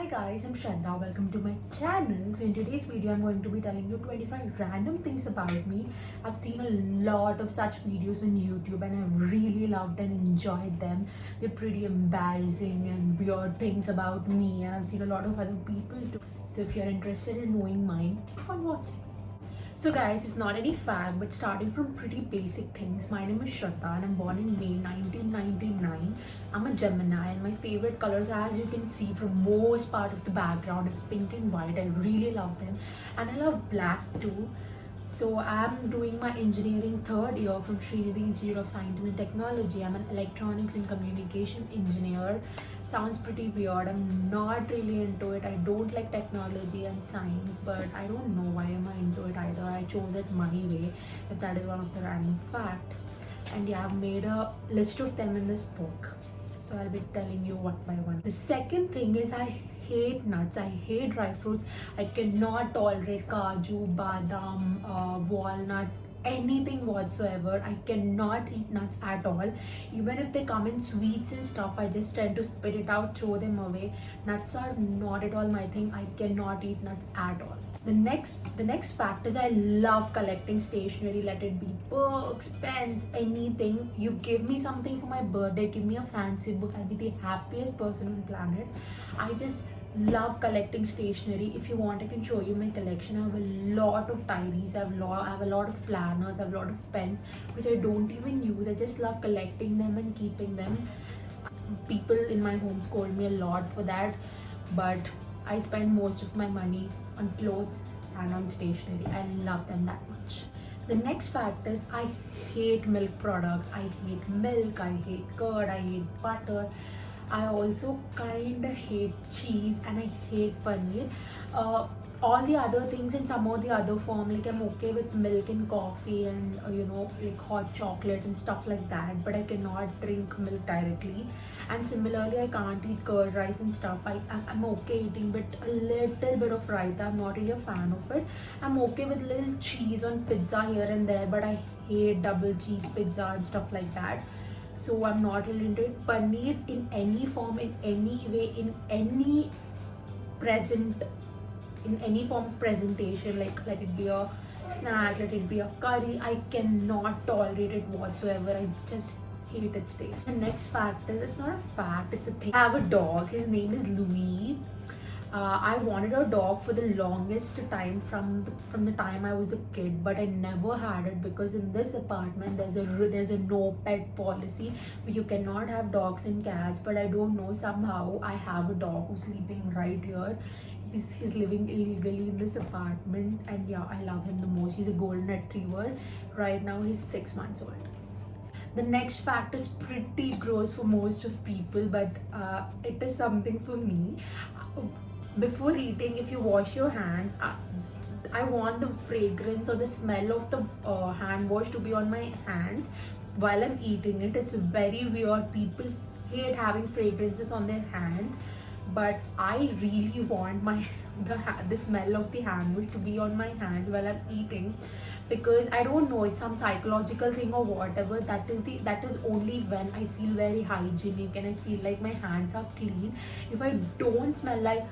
guys, I'm Shradha. Welcome to my channel. So in today's video, I'm going to be telling you 25 random things about me. I've seen a lot of such videos on YouTube and I've really loved and enjoyed them. They're pretty embarrassing and weird things about me, and I've seen a lot of other people too. So if you're interested in knowing mine, keep on watching. So guys, it's not any fact, but starting from pretty basic things. My name is Shradha and I'm born in May 1999. I'm a Gemini and my favorite colors, as you can see from most part of the background, it's pink and white. I really love them and I love black too. So I'm doing my engineering third year from Srinidhi Institute of Science and Technology. I'm an electronics and communication engineer. Sounds pretty weird. I'm not really into it. I don't like technology and science, but I don't know why am I into it either. I chose it my way, if that is one of the random fact. And yeah, I've made a list of them in this book. So I'll be telling you one by one. The second thing is I hate nuts. I hate dry fruits. I cannot tolerate kaju, badam, walnuts, anything whatsoever. I cannot eat nuts at all. Even if they come in sweets and stuff, I just tend to spit it out, throw them away. Nuts are not at all my thing. I cannot eat nuts at all. The next fact is I love collecting stationery, let it be books, pens, anything. You give me something for my birthday, give me a fancy book, I'll be the happiest person on planet. I just love collecting stationery. If you want, I can show you my collection. I have a lot of diaries, I have a lot of planners, I have a lot of pens which I don't even use. I just love collecting them and keeping them. People in my home scold me a lot for that, but I spend most of my money on clothes and on stationery. I love them that much. The next fact is I hate milk products. I hate milk, I hate curd, I hate butter. I also kind of hate cheese and I hate paneer. All the other things in some or the other form, like I'm okay with milk and coffee and like hot chocolate and stuff like that, but I cannot drink milk directly. And similarly, I can't eat curd rice and stuff. I'm okay eating but a little bit of raita. I'm not really a fan of it. I'm okay with little cheese on pizza here and there, but I hate double cheese pizza and stuff like that. So I'm not really into it. Paneer in any form, in any way, in any form of presentation, like let it be a snack, let it be a curry, I cannot tolerate it whatsoever. I just hate its taste. The next fact is, it's not a fact, it's a thing. I have a dog. His name is Louis. I wanted a dog for the longest time from the time I was a kid, but I never had it because in this apartment there's a no pet policy. You cannot have dogs and cats, but I don't know, somehow I have a dog who's sleeping right here. He's living illegally in this apartment, and yeah, I love him the most. He's a golden retriever. Right now he's 6 months old. The next fact is pretty gross for most of people, but it is something for me. Before eating, if you wash your hands, I want the fragrance or the smell of the hand wash to be on my hands while I'm eating it. It's very weird. People hate having fragrances on their hands, but I really want the smell of the hand wash to be on my hands while I'm eating, because I don't know, it's some psychological thing or whatever. That is only when I feel very hygienic and I feel like my hands are clean. If I don't smell like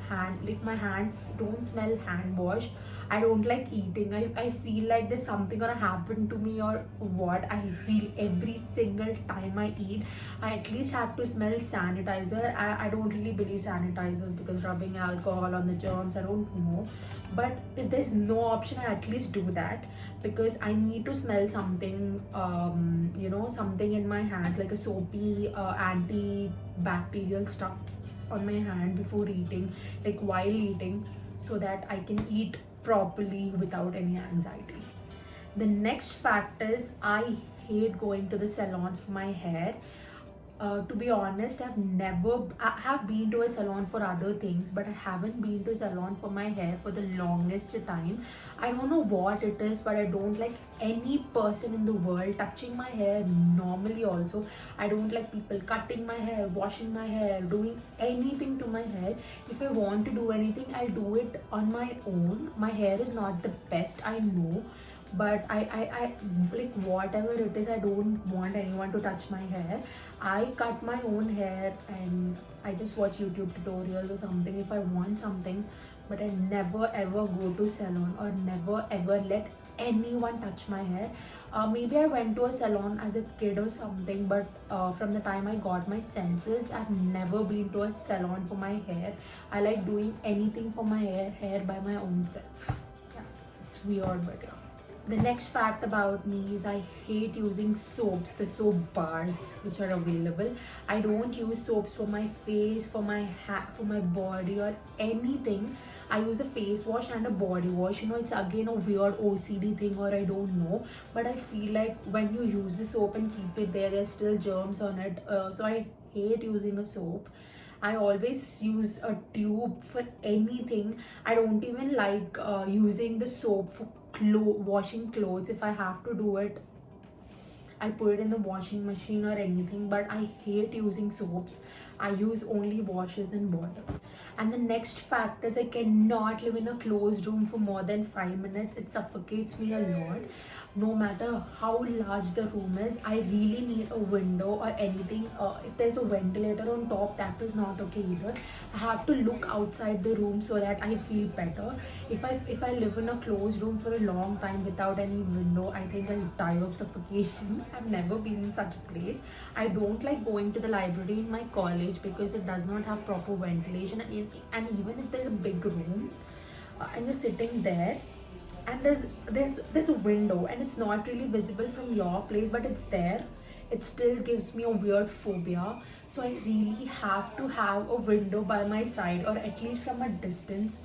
if my hands don't smell hand wash, I don't like eating. I feel like there's something gonna happen to me or what. I feel every single time I eat, I at least have to smell sanitizer. I don't really believe sanitizers because rubbing alcohol on the germs, I don't know. But if there's no option, I at least do that because I need to smell something, something in my hands, like a soapy, antibacterial stuff on my hand before eating, like while eating, so that I can eat properly without any anxiety. The next fact is I hate going to the salons for my hair. To be honest, I have been to a salon for other things, but I haven't been to a salon for my hair for the longest time. I don't know what it is, but I don't like any person in the world touching my hair normally. Also, I don't like people cutting my hair, washing my hair, doing anything to my hair. If I want to do anything, I'll do it on my own. My hair is not the best, I know, but I like whatever it is, I don't want anyone to touch my hair. I cut my own hair and I just watch YouTube tutorials or something if I want something, but I never ever go to salon or never ever let anyone touch my hair. Maybe I went to a salon as a kid or something, but from the time I got my senses, I've never been to a salon for my hair. I like doing anything for my hair by my own self. Yeah, it's weird, but yeah. The next fact about me is I hate using soaps, the soap bars which are available. I don't use soaps for my face, for my hair, for my body or anything. I use a face wash and a body wash. You know, it's again a weird OCD thing, or I don't know. But I feel like when you use the soap and keep it there, there's still germs on it. So I hate using a soap. I always use a tube for anything. I don't even like using the soap for washing clothes. If I have to do it, I put it in the washing machine or anything, but I hate using soaps. I use only washes and bottles. And the next fact is I cannot live in a closed room for more than 5 minutes. It suffocates me a lot. No matter how large the room is, I really need a window or anything. If there's a ventilator on top, that is not okay either. I have to look outside the room so that I feel better. If I live in a closed room for a long time without any window, I think I'll die of suffocation. I've never been in such a place. I don't like going to the library in my college because it does not have proper ventilation, and even if there's a big room and you're sitting there and there's a window and it's not really visible from your place, but it's there, it still gives me a weird phobia. So I really have to have a window by my side, or at least from a distance.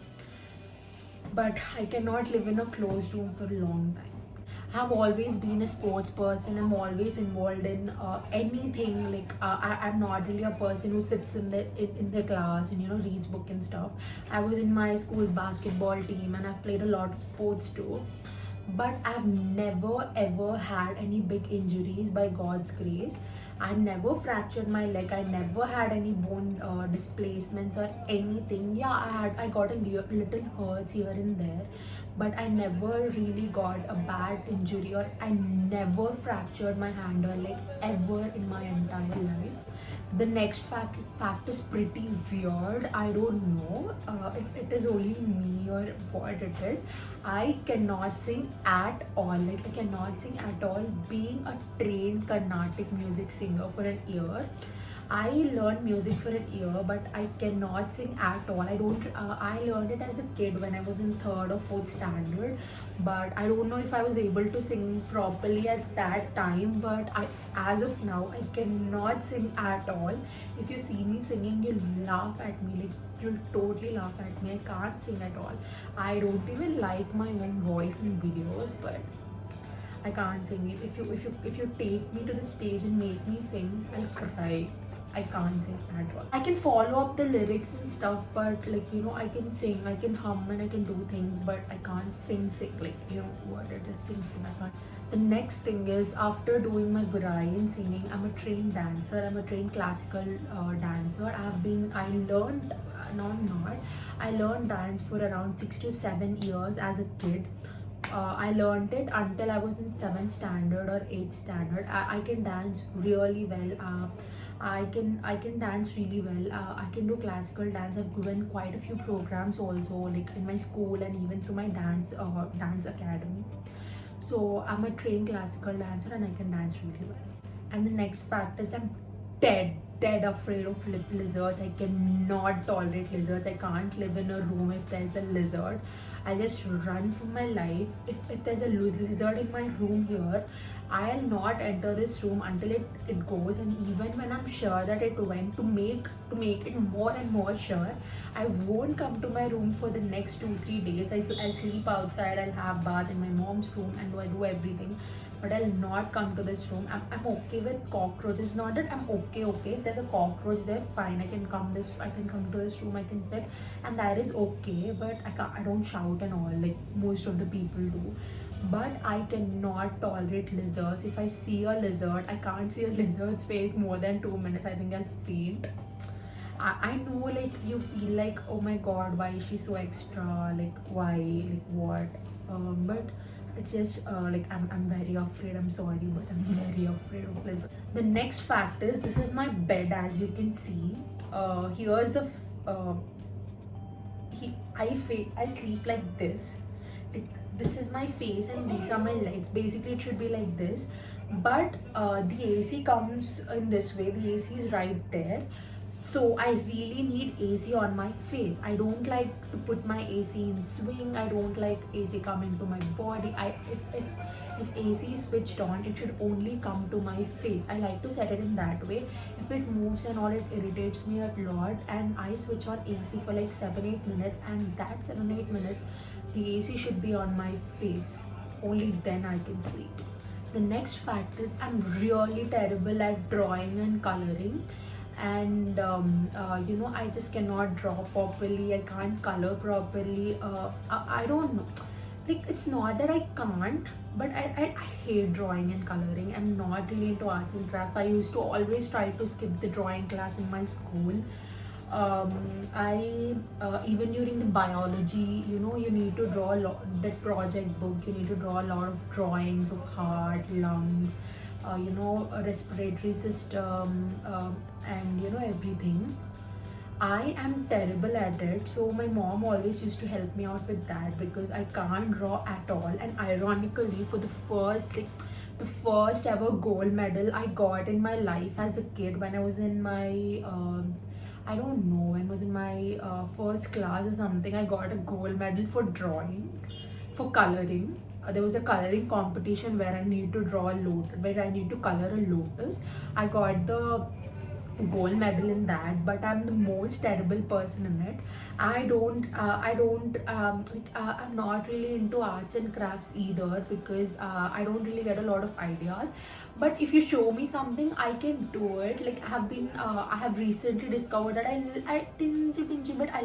But I cannot live in a closed room for a long time. I've always been a sports person. I'm always involved in anything. Like I'm not really a person who sits in the class and, you know, reads book and stuff. I was in my school's basketball team and I've played a lot of sports too. But I've never ever had any big injuries by God's grace. I never fractured my leg. I never had any bone displacements or anything. Yeah, I got a little hurts here and there, but I never really got a bad injury, or I never fractured my hand or leg ever in my entire life. The next fact is pretty weird. I don't know if it is only me or what it is. I cannot sing at all. Like, I cannot sing at all. Being a trained Carnatic music singer for an year, I learned music for an year, but I cannot sing at all. I don't. I learned it as a kid when I was in 3rd or 4th standard, but I don't know if I was able to sing properly at that time. But as of now, I cannot sing at all. If you see me singing, you'll laugh at me. Like, you'll totally laugh at me. I can't sing at all. I don't even like my own voice in videos, but I can't sing it. If you take me to the stage and make me sing, I'll cry. I can't sing at all. I can follow up the lyrics and stuff, but like, you know, I can sing, I can hum and I can do things, but I can't sing like, you know what it is, sing, I can't. The next thing is, after doing my Brian singing, I'm a trained dancer. I'm a trained classical dancer. I learned, no, I'm not. I learned dance for around 6 to 7 years as a kid. I learned it until I was in 7th standard or 8th standard. I can dance really well. I can dance really well. I can do classical dance. I've given quite a few programs also, like in my school and even through my dance academy. So I'm a trained classical dancer and I can dance really well. And the next fact is, I'm dead afraid of lizards. I cannot tolerate lizards. I can't live in a room if there's a lizard. I just run for my life. If there's a lizard in my room here, I'll not enter this room until it goes. And even when I'm sure that it went, to make it more and more sure, I won't come to my room for the next 2-3 days. I'll sleep outside, I'll have bath in my mom's room and I do everything, but I'll not come to this room. I'm okay with cockroaches. Not that I'm okay. If there's a cockroach there, fine. I can come to this room, I can sit, and that is okay. But I don't shout and all like most of the people do. But I cannot tolerate lizards. If I see a lizard, I can't see a lizard's face more than 2 minutes. I think I'll faint. I know, like, you feel like, oh my god, why is she so extra? Like, why? Like, what? But It's just like I'm very afraid. I'm sorry, but I'm very afraid of this. The next fact is, this is my bed, as you can see. Here's the uh, I sleep like this. Like, this is my face and these are my legs. Basically it should be like this, but the AC comes in this way. The AC is right there, so I really need AC on my face. I don't like to put my AC in swing. I don't like AC coming to my body. If AC is switched on, it should only come to my face. I like to set it in that way. If it moves and all, it irritates me a lot, and I switch on AC for like 7-8 minutes, and that 7-8 minutes the AC should be on my face. Only then I can sleep. The next fact is, I'm really terrible at drawing and coloring, and I just cannot draw properly. I can't color properly. I don't know, like, it's not that I can't, but I hate drawing and coloring. I'm not really into arts and crafts. I used to always try to skip the drawing class in my school. I Even during the biology, you need to draw a lot. That project book, you need to draw a lot of drawings of heart, lungs, a respiratory system, and everything. I am terrible at it, so my mom always used to help me out with that, because I can't draw at all. And ironically, for the first ever gold medal I got in my life as a kid, when I was in my I don't know, when I was in my first class or something, I got a gold medal for drawing, for coloring. There was a coloring competition where I need to draw a lotus, where I need to color a lotus. I got the gold medal in that, but I'm the most terrible person in it. I'm not really into arts and crafts either, because I don't really get a lot of ideas. But if you show me something, I can do it. Like, I have recently discovered that I tingy, but a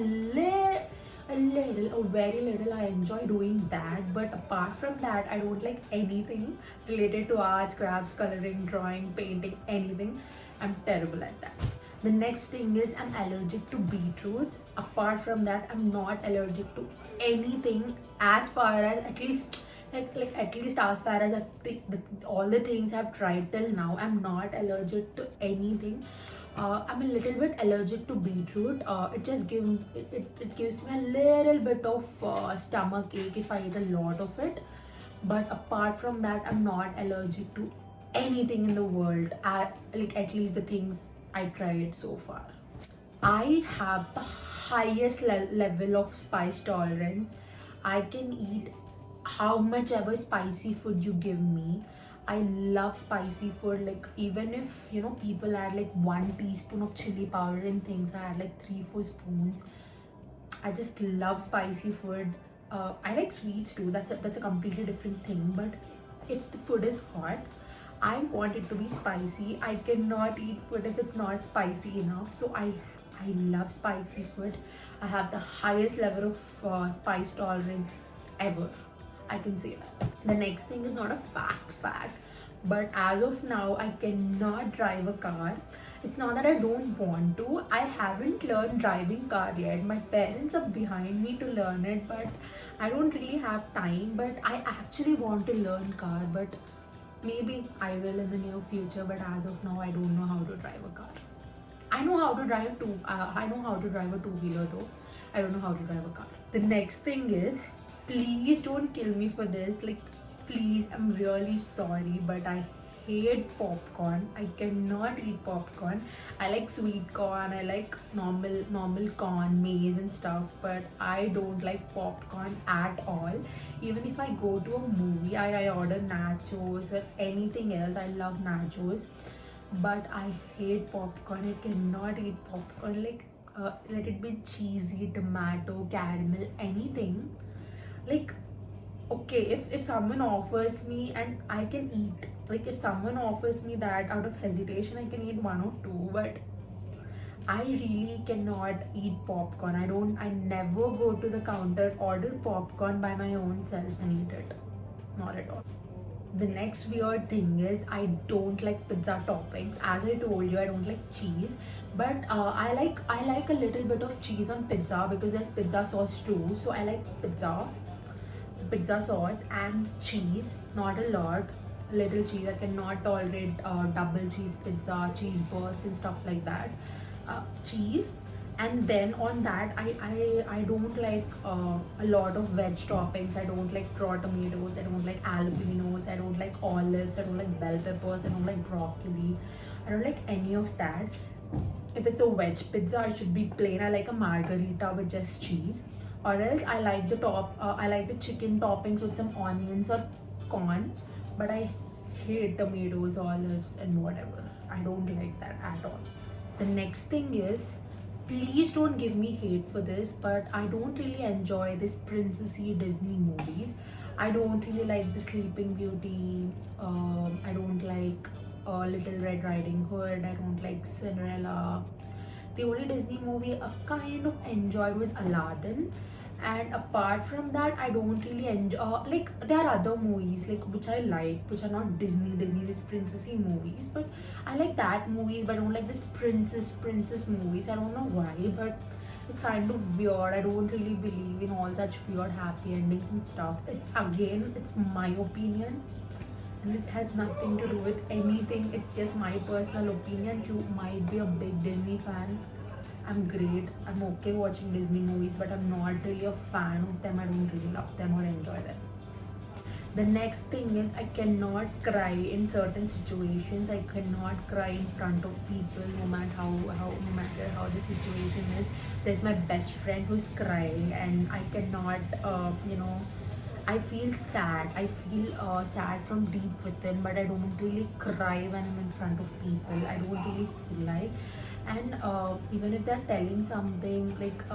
very little I enjoy doing that. But apart from that, I don't like anything related to arts, crafts, coloring, drawing, painting, anything. I'm terrible at that. The next thing is, I'm allergic to beetroots. Apart from that, I'm not allergic to anything, as far as, at least, at least as far as all the things I've tried till now, I'm not allergic to anything. I'm a little bit allergic to beetroot. It gives me a little bit of stomach ache if I eat a lot of it. But apart from that, I'm not allergic to anything in the world. At least the things I tried so far. I have the highest level of spice tolerance. I can eat how much ever spicy food you give me. I love spicy food. Like, even if people add like 1 teaspoon of chili powder and things, I add like 3-4 spoons. I just love spicy food. I like sweets too. That's a completely different thing. But if the food is hot, I want it to be spicy. I cannot eat food if it's not spicy enough. So I love spicy food. I have the highest level of spice tolerance ever. I can say that. The next thing is not a fact, but as of now, I cannot drive a car. It's not that I don't want to. I haven't learned driving car yet. My parents are behind me to learn it, but I don't really have time. But I actually want to learn car, but maybe I will in the near future. But as of now, I don't know how to drive a car. I know how to drive a two-wheeler though. I don't know how to drive a car. The next thing is, please don't kill me for this. Like, please, I'm really sorry, but I hate popcorn. I cannot eat popcorn. I like sweet corn. I like normal corn, maize and stuff, but I don't like popcorn at all. Even if I go to a movie, I order nachos or anything else. I love nachos, but I hate popcorn. I cannot eat popcorn. Like, let it be cheesy, tomato, caramel, anything. Like, okay, if someone offers me and I can eat, like, if someone offers me that out of hesitation, I can eat 1 or 2, but I really cannot eat popcorn. I never go to the counter, order popcorn by my own self and eat it. Not at all. The next weird thing is, I don't like pizza toppings. As I told you, I don't like cheese, but I like a little bit of cheese on pizza, because there's pizza sauce too, so I like pizza. pizza sauce and cheese, not a lot, little cheese. I cannot tolerate double cheese pizza, cheese bursts and stuff like that. Cheese, and then on that I don't like a lot of veg toppings. I don't like raw tomatoes, I don't like jalapenos, I don't like olives, I don't like bell peppers, I don't like broccoli, I don't like any of that. If it's a veg pizza, it should be plain. I like a margarita with just cheese, or else I like I like the chicken toppings with some onions or corn, but I hate tomatoes, olives and whatever. I don't like that at all. The next thing is, please don't give me hate for this, but I don't really enjoy this princessy Disney movies. I don't really like the Sleeping Beauty. I don't like Little Red Riding Hood. I don't like Cinderella. The only Disney movie I kind of enjoyed was Aladdin, and apart from that I don't really enjoy, like, there are other movies like which I like, which are not Disney, these princessy movies, but I like that movies, but I don't like this princess movies. I don't know why, but it's kind of weird. I don't really believe in all such weird happy endings and stuff. It's my opinion, and it has nothing to do with anything. It's just my personal opinion. You might be a big Disney fan. I'm great. I'm okay watching Disney movies, but I'm not really a fan of them. I don't really love them or enjoy them. The next thing is, I cannot cry in certain situations. I cannot cry in front of people, no matter how the situation is. There's my best friend who's crying, and I cannot, I feel sad. I feel sad from deep within, but I don't really cry when I'm in front of people. I don't really feel like. And even if they're telling something, like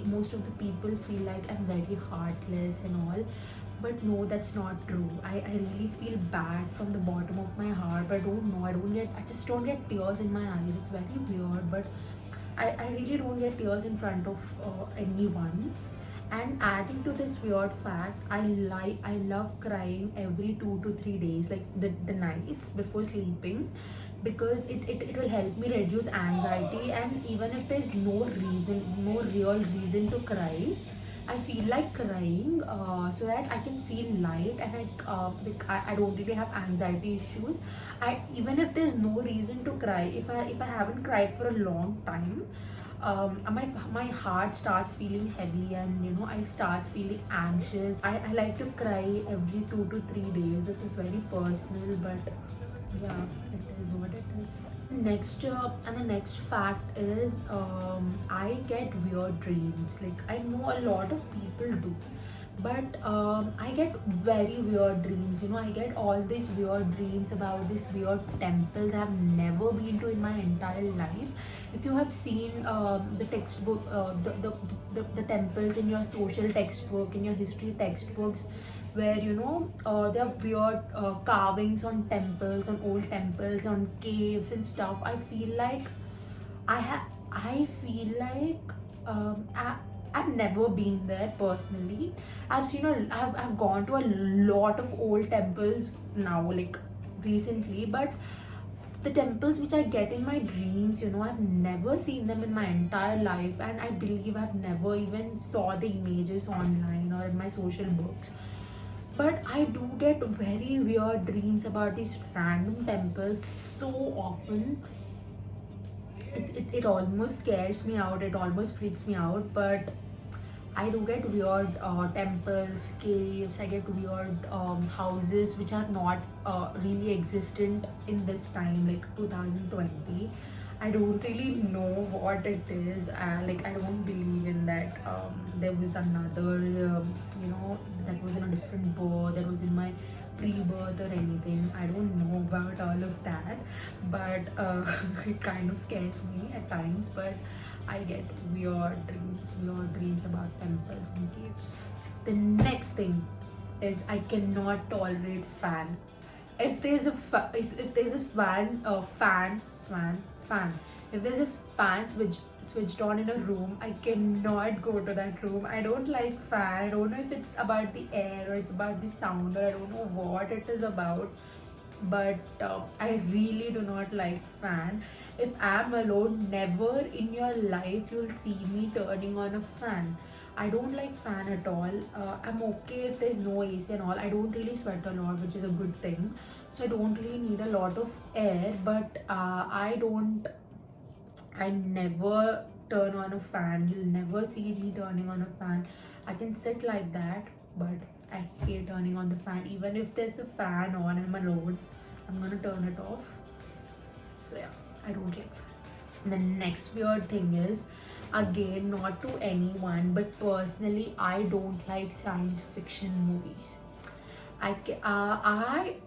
most of the people feel like I'm very heartless and all, but no, that's not true. I really feel bad from the bottom of my heart, but I don't know, I just don't get tears in my eyes. It's very weird, but I really don't get tears in front of anyone. And adding to this weird fact, I love crying every 2 to 3 days, like the nights before sleeping, because it will help me reduce anxiety. And even if there's no real reason to cry, I feel like crying so that I can feel light, and I don't really have anxiety issues. Even if there's no reason to cry, if I haven't cried for a long time, my heart starts feeling heavy, and I starts feeling anxious. I like to cry every 2 to 3 days. This is very personal, but yeah, it is what it is. And the next fact is, I get weird dreams. Like, I know a lot of people do, but I get very weird dreams. I get all these weird dreams about these weird temples I've never been to in my entire life. If you have seen the textbook, the temples in your social textbook, in your history textbooks, where there are weird carvings on temples, on old temples, on caves and stuff. I feel like I've never been there personally. I've gone to a lot of old temples now, like recently, but the temples which I get in my dreams, I've never seen them in my entire life, and I believe I've never even saw the images online or in my social books. But I do get very weird dreams about these random temples so often. It almost scares me out, it almost freaks me out, but I do get weird temples, caves. I get weird houses which are not really existent in this time, like 2020. I don't really know what it is. Like, I don't believe in that. There was another, that was in a different birth, that was in my pre-birth or anything. I don't know about all of that, but it kind of scares me at times. But I get weird dreams about temples and caves. The next thing is, I cannot tolerate fan. If there's a fan, if there's a fan switched on in a room, I cannot go to that room. I don't like fan. I don't know if it's about the air or it's about the sound, or I don't know what it is about, but I really do not like fan. if I'm alone, never in your life you'll see me turning on a fan. I don't like fan at all. I'm okay if there's no AC and all. I don't really sweat a lot, which is a good thing. So I don't really need a lot of air, but I never turn on a fan. You'll never see me turning on a fan. I can sit like that, but I hate turning on the fan. Even if there's a fan on and I'm alone, I'm gonna turn it off. So yeah, I don't like fans. And the next weird thing is, again, not to anyone, but personally, I don't like science fiction movies.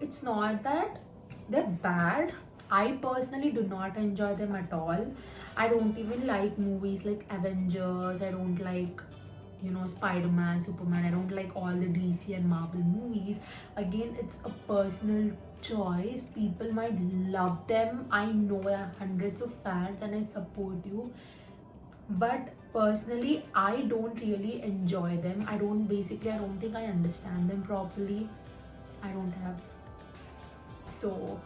It's not that they're bad. I personally do not enjoy them at all. I don't even like movies like Avengers. I don't like, Spider-Man, Superman. I don't like all the DC and Marvel movies. Again, it's a personal choice. People might love them. I know there are hundreds of fans and I support you. But personally, I don't really enjoy them. I don't think I understand them properly. I don't have. So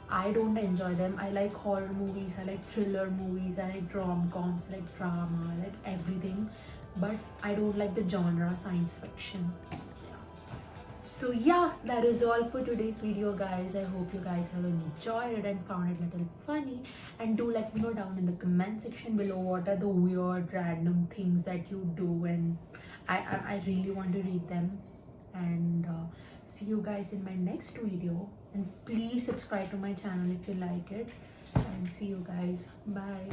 I don't enjoy them. I like horror movies, I like thriller movies, I like rom-coms, I like drama, I like everything. But I don't like the genre science fiction. So yeah, that is all for today's video, guys. I hope you guys have enjoyed it and found it a little funny. And do let me know down in the comment section below what are the weird random things that you do, and I really want to read them. And see you guys in my next video, and please subscribe to my channel if you like it, and see you guys. Bye.